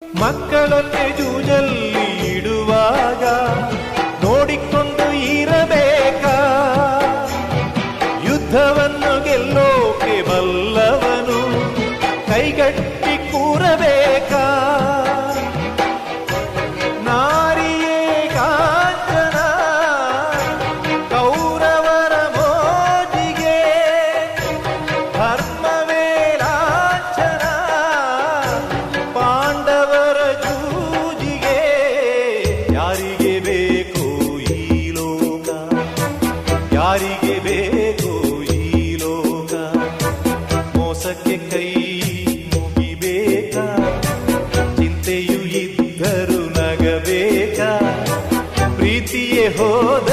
ಮಕ್ಕಳನ್ನೇ ಜೂಜಲ್ಲಿ ಇಡುವಾಗ ನೋಡಿಕೊಂಡು ಇರಬೇಕಾ? ಯುದ್ಧವನ್ನು ಗೆಲ್ಲೋಕೆ ಬಲ್ಲವನು ಕೈಗಟ್ಟಿ ಕೂರಬೇಕಾ? ನಾರಿಯೇ ಕಾಂಚನ ಕೌರವರ ಮೋಜಿಗೆ, ಧರ್ಮವೇ ಲಾಂಛನ ಪಾಂಡವರ ಜೂಜಿಗೆ. ಯಾರಿಗೆ ಬೇಕು ಈ ಲೋಕ? ಯಾರಿಗೆ ಬೇಕು ಈ ಲೋಕ? ಮೋಸಕ್ಕೆ ಕೈ ಮುಗಿಬೇಕಾ? ಚಿಂತೆಯು ಇದ್ದರೂ ನಗಬೇಕಾ? ಪ್ರೀತಿಯೇ ಹೋದ